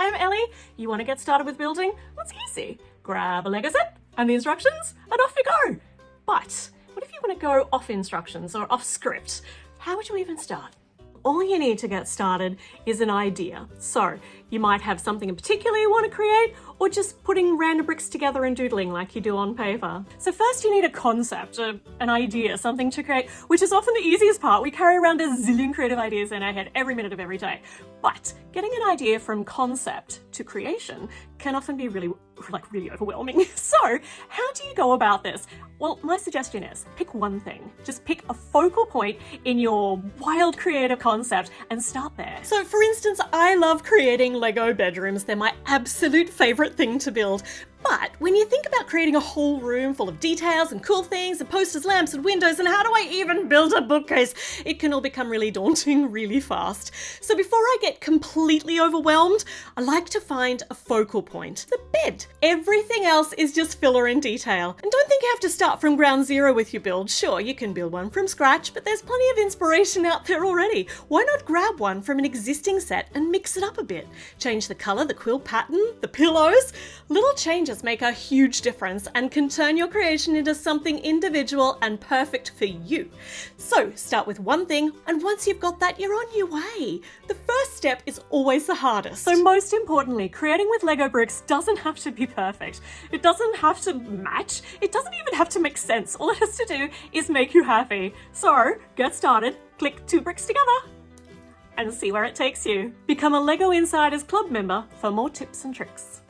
I'm Ellie. You want to get started with building? What's easy? Grab a Lego set and the instructions and off you go. But what if you want to go off instructions or off script? How would you even start? All you need to get started is an idea. So you might have something in particular you want to create, or just putting random bricks together and doodling like you do on paper. So first you need a concept, an idea, something to create, which is often the easiest part. We carry around a zillion creative ideas in our head every minute of every day. But getting an idea from concept to creation can often be really overwhelming. So how do you go about this? Well, my suggestion is pick one thing. Just pick a focal point in your wild creative concept and start there. So for instance, I love creating Lego bedrooms. They're my absolute favorite thing to build. But when you think about creating a whole room full of details and cool things and posters, lamps and windows, and how do I even build a bookcase, it can all become really daunting really fast. So before I get completely overwhelmed, I like to find a focal point, the bed. Everything else is just filler and detail. And don't think you have to start from ground zero with your build. Sure, you can build one from scratch, but there's plenty of inspiration out there already. Why not grab one from an existing set and mix it up a bit? Change the color, the quilt pattern, the pillows. Little changes make a huge difference and can turn your creation into something individual and perfect for you. So start with one thing, and once you've got that, you're on your way. The first step is always the hardest. So most importantly, creating with Lego bricks doesn't have to be perfect. It doesn't have to match. It doesn't even have to make sense. All it has to do is make you happy. So get started, click 2 bricks together, and see where it takes you. Become a Lego Insiders Club member for more tips and tricks.